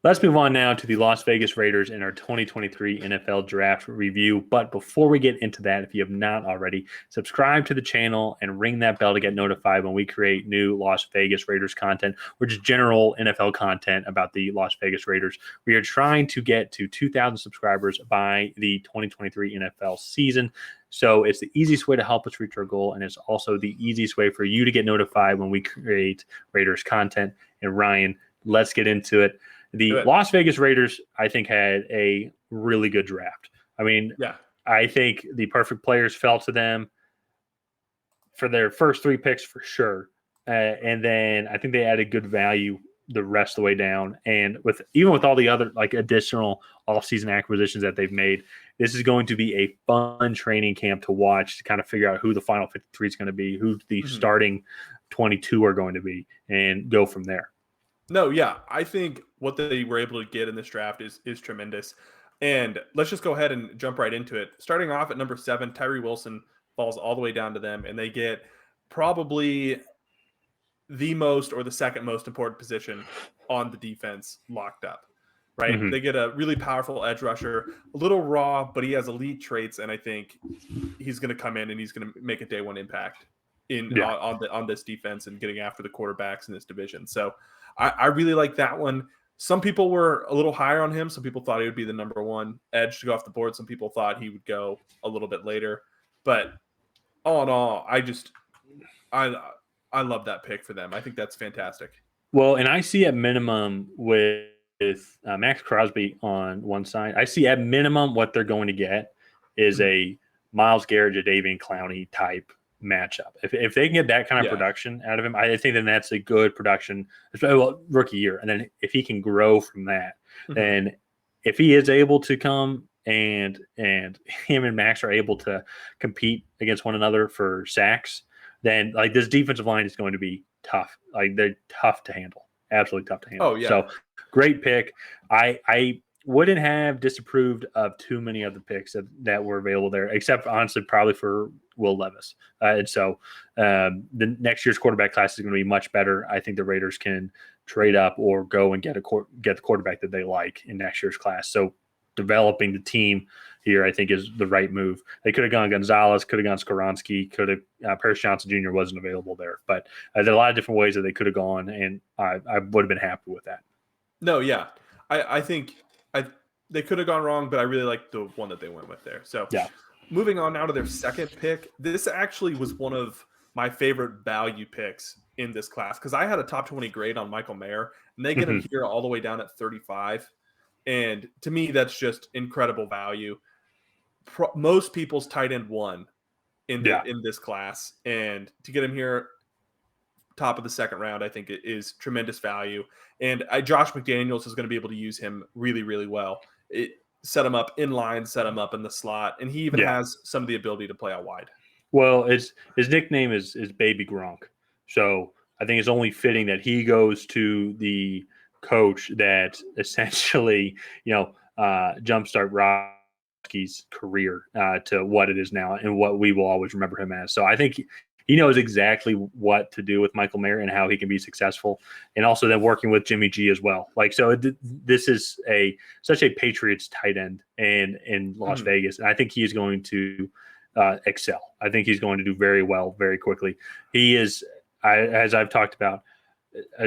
Let's move on now to the Las Vegas Raiders in our 2023 NFL Draft review. But before we get into that, if you have not already, subscribe to the channel and ring that bell to get notified when we create new Las Vegas Raiders content or just general NFL content about the Las Vegas Raiders. We are trying to get to 2,000 subscribers by the 2023 NFL season. So it's the easiest way to help us reach our goal, and it's also the easiest way for you to get notified when we create Raiders content. And Ryan, let's get into it. The Las Vegas Raiders, I think, had a really good draft. I mean, yeah, I think the perfect players fell to them for their first 3 picks for sure. And then I think they added good value the rest of the way down. And even with all the other like additional offseason acquisitions that they've made, this is going to be a fun training camp to watch to kind of figure out who the final 53 is going to be, who the starting 22 are going to be, and go from there. No, yeah. I think what they were able to get in this draft is tremendous. And let's just go ahead and jump right into it. Starting off at number 7, Tyree Wilson falls all the way down to them, and they get probably the most or the second most important position on the defense locked up, right? Mm-hmm. They get a really powerful edge rusher, a little raw, but he has elite traits, and I think he's going to come in and he's going to make a day one impact on this defense and getting after the quarterbacks in this division. So I really like that one. Some people were a little higher on him. Some people thought he would be the number 1 edge to go off the board. Some people thought he would go a little bit later. But all in all, I love that pick for them. I think that's fantastic. Well, and I see at minimum with Max Crosby on one side, I see at minimum what they're going to get is a Myles Garrett, Jadeveon Clowney type matchup. If they can get that kind of production out of him, I think then that's a good production, rookie year. And then if he can grow from that, then if he is able to come and him and Max are able to compete against one another for sacks, then like this defensive line is going to be tough. Like they're tough to handle, absolutely tough to handle. Oh yeah. So great pick. I wouldn't have disapproved of too many of the picks that were available there, except honestly probably for Will Levis. And so the next year's quarterback class is going to be much better. I think the Raiders can trade up or go and get the quarterback that they like in next year's class. So developing the team here, I think, is the right move. They could have gone Gonzalez, could have gone Skoronski, could have Paris Johnson Jr. wasn't available there. But there are a lot of different ways that they could have gone, and I would have been happy with that. No, yeah. I think they could have gone wrong, but I really like the one that they went with there. So yeah. Moving on now to their second pick. This actually was one of my favorite value picks in this class because I had a top 20 grade on Michael Mayer, and they get him here all the way down at 35. And to me, that's just incredible value. Most people's tight end 1 in this class, and to get him here top of the second round, I think it is tremendous value. And Josh McDaniels is going to be able to use him really, really well. Set him up in line, set him up in the slot, and he even has some of the ability to play out wide. Well, his nickname is Baby Gronk, so I think it's only fitting that he goes to the coach that essentially, jumpstart Roski's career to what it is now and what we will always remember him as. So I think he knows exactly what to do with Michael Mayer and how he can be successful, and also then working with Jimmy G as well. Like, so this is such a Patriots tight end in Las Vegas, and I think he is going to excel. I think he's going to do very well very quickly. He is, as I've talked about,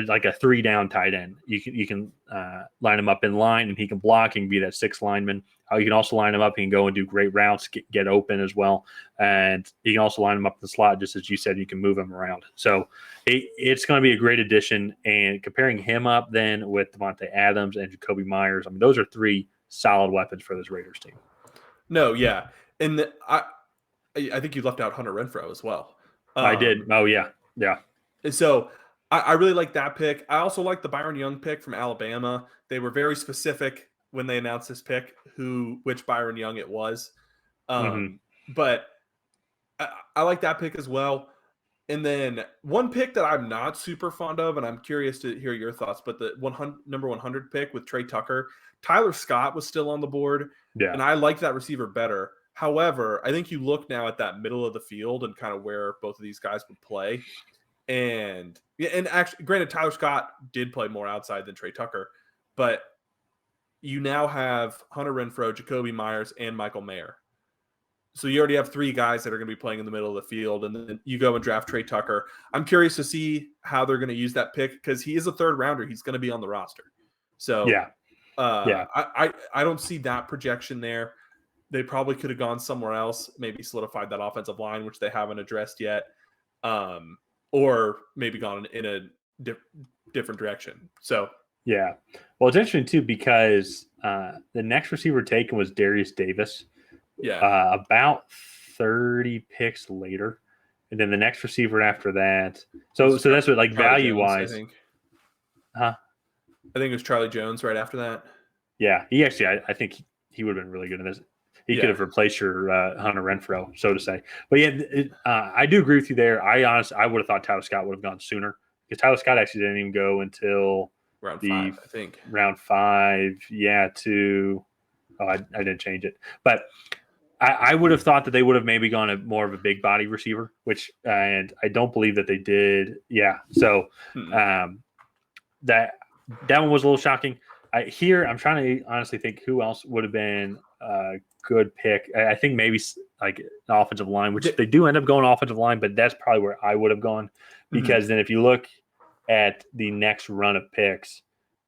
like a 3-down tight end. You can line him up in line, and he can block. He can be that 6th lineman. You can also line him up. He can go and do great routes, get open as well. And you can also line him up in the slot, just as you said. You can move him around. So it's going to be a great addition. And comparing him up then with Devontae Adams and Jakobi Meyers, I mean, those are 3 solid weapons for this Raiders team. No, yeah, and I think you left out Hunter Renfrow as well. I did. Oh yeah. So I really like that pick. I also like the Byron Young pick from Alabama. They were very specific when they announced this pick, which Byron Young it was. But I like that pick as well. And then one pick that I'm not super fond of, and I'm curious to hear your thoughts, but the number 100 pick with Trey Tucker, Tyler Scott was still on the board. Yeah. And I liked that receiver better. However, I think you look now at that middle of the field and kind of where both of these guys would play. And actually, granted, Tyler Scott did play more outside than Trey Tucker, but you now have Hunter Renfrow, Jakobi Meyers, and Michael Mayer. So you already have 3 guys that are going to be playing in the middle of the field, and then you go and draft Trey Tucker. I'm curious to see how they're going to use that pick because he is a 3rd rounder. He's going to be on the roster. So Yeah. I don't see that projection there. They probably could have gone somewhere else, maybe solidified that offensive line, which they haven't addressed yet, or maybe gone in a different direction. So yeah. Well, it's interesting too because the next receiver taken was Darius Davis. Yeah. About 30 picks later. And then the next receiver after that. So that's what, like, value-wise. I think. Huh? I think it was Charlie Jones right after that. Yeah. He actually, I think he would have been really good in this. He could have replaced your Hunter Renfrow, so to say. But yeah, I do agree with you there. I would have thought Tyler Scott would have gone sooner because Tyler Scott actually didn't even go until round 5, I think. Round 5, yeah, I didn't change it. But I would have thought that they would have maybe gone more of a big body receiver, and I don't believe that they did. Yeah. So that one was a little shocking. I'm trying to honestly think who else would have been a good pick. I think maybe like an offensive line, which they do end up going offensive line, but that's probably where I would have gone because then if you look at the next run of picks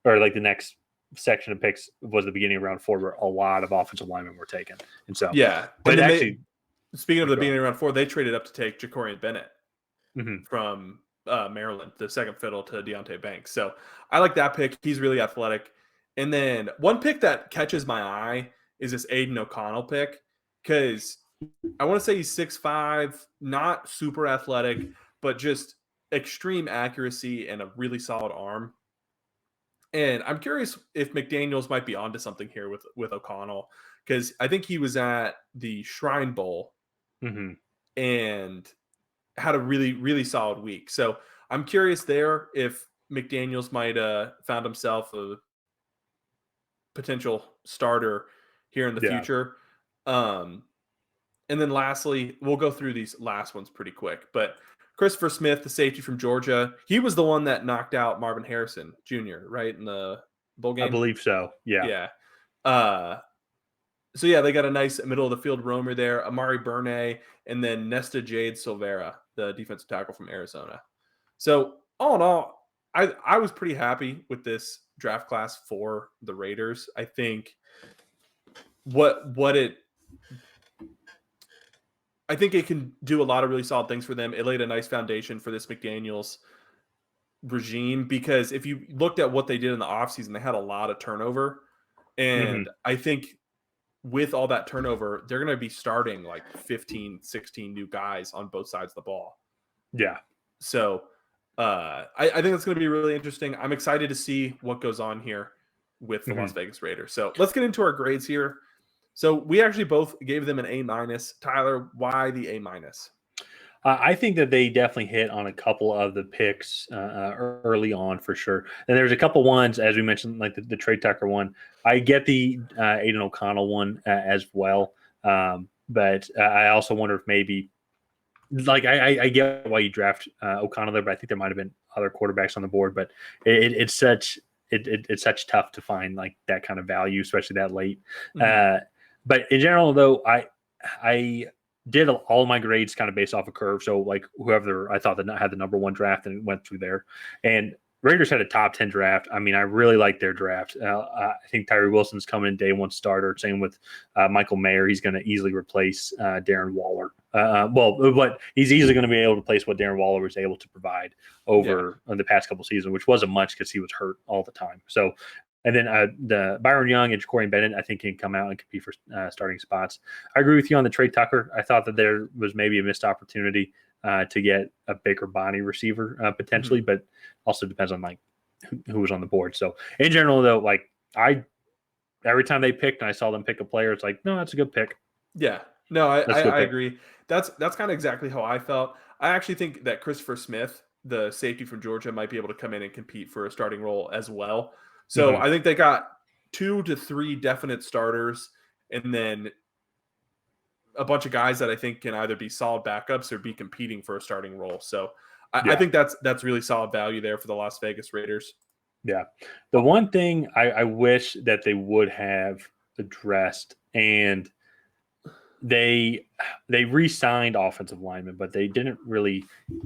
or like the next section of picks was the beginning of round 4 where a lot of offensive linemen were taken. And so, but actually, speaking of the beginning of round 4, they traded up to take Jacorian Bennett from Maryland, the second fiddle to Deontay Banks. So I like that pick. He's really athletic. And then one pick that catches my eye is this Aiden O'Connell pick because I want to say he's 6'5", not super athletic, but just extreme accuracy and a really solid arm. And I'm curious if McDaniels might be onto something here with O'Connell because I think he was at the Shrine Bowl and had a really, really solid week. So I'm curious there if McDaniels might found himself a potential starter here in the future. And then lastly, we'll go through these last ones pretty quick. But Christopher Smith, the safety from Georgia, he was the one that knocked out Marvin Harrison Jr., right, in the bowl game? I believe so, yeah. So, yeah, they got a nice middle-of-the-field roamer there, Amari Burnay, and then Nesta Jade Silvera, the defensive tackle from Arizona. So, all in all, I was pretty happy with this draft class for the Raiders. I think I think it can do a lot of really solid things for them. It laid a nice foundation for this McDaniels regime because if you looked at what they did in the offseason, they had a lot of turnover. And I think with all that turnover, they're going to be starting like 15, 16 new guys on both sides of the ball. Yeah. So I think that's going to be really interesting. I'm excited to see what goes on here with the Las Vegas Raiders. So let's get into our grades here. So we actually both gave them an A-. Tyler, why the A-? I think that they definitely hit on a couple of the picks early on for sure. And there's a couple ones, as we mentioned, like the Trey Tucker one. I get the Aiden O'Connell one as well. But I also wonder if maybe, like, I get why you draft O'Connell there, but I think there might have been other quarterbacks on the board. But it's such tough to find like that kind of value, especially that late. But in general, though, I did all my grades kind of based off a curve. So like whoever I thought that had the number 1 draft and went through there. And Raiders had a top 10 draft. I mean, I really like their draft. I think Tyree Wilson's coming in day 1 starter. Same with Michael Mayer. He's going to easily replace Darren Waller. But he's easily going to be able to replace what Darren Waller was able to provide over the past couple seasons, which wasn't much because he was hurt all the time. So, and then the Byron Young and Jacorian Bennett, I think, can come out and compete for starting spots. I agree with you on the Trey Tucker. I thought that there was maybe a missed opportunity to get a bigger body receiver potentially, but also depends on like who was on the board. So in general, though, like every time they picked and I saw them pick a player, it's like, no, that's a good pick. Yeah, no, I agree. That's kind of exactly how I felt. I actually think that Christopher Smith, the safety from Georgia, might be able to come in and compete for a starting role as well. So I think they got 2 to 3 definite starters and then a bunch of guys that I think can either be solid backups or be competing for a starting role. So I think that's really solid value there for the Las Vegas Raiders. Yeah. The one thing I wish that they would have addressed, and they re-signed offensive linemen, but they didn't really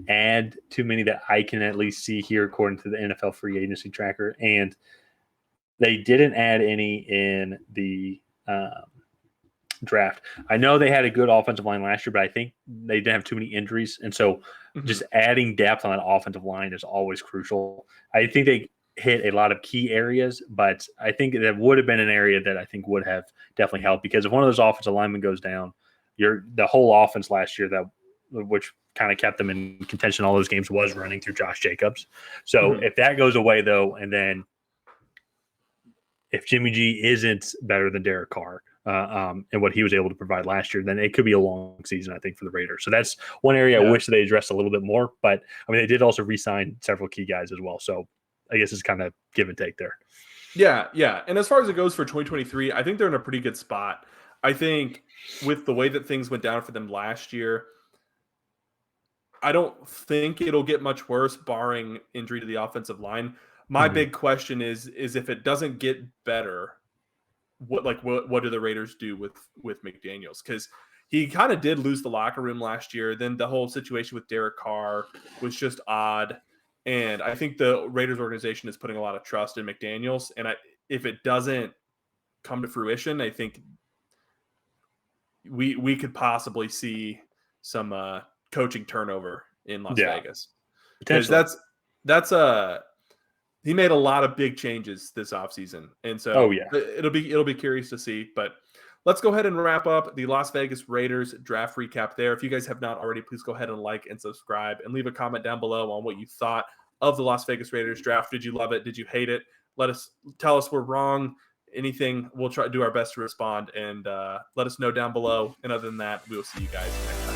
add too many that I can at least see here according to the NFL free agency tracker. And they didn't add any in the draft. I know they had a good offensive line last year, but I think they didn't have too many injuries. And so just adding depth on that offensive line is always crucial. I think they hit a lot of key areas, but I think that would have been an area that I think would have definitely helped, because if one of those offensive linemen goes down, the whole offense last year, that which kind of kept them in contention all those games, was running through Josh Jacobs. So if that goes away though, and then if Jimmy G isn't better than Derek Carr and what he was able to provide last year, then it could be a long season, I think, for the Raiders. So that's one area I wish they addressed a little bit more. But, I mean, they did also re-sign several key guys as well. So I guess it's kind of give and take there. Yeah, yeah. And as far as it goes for 2023, I think they're in a pretty good spot. I think with the way that things went down for them last year, I don't think it'll get much worse, barring injury to the offensive line. My big question is if it doesn't get better, what do the Raiders do with McDaniels? Because he kind of did lose the locker room last year. Then the whole situation with Derek Carr was just odd. And I think the Raiders organization is putting a lot of trust in McDaniels. And if it doesn't come to fruition, I think we could possibly see some coaching turnover in Las Vegas. Because that's he made a lot of big changes this offseason. And so it'll be curious to see. But let's go ahead and wrap up the Las Vegas Raiders draft recap there. If you guys have not already, please go ahead and like and subscribe and leave a comment down below on what you thought of the Las Vegas Raiders draft. Did you love it? Did you hate it? Tell us we're wrong. Anything, we'll try to do our best to respond, and let us know down below. And other than that, we will see you guys next time.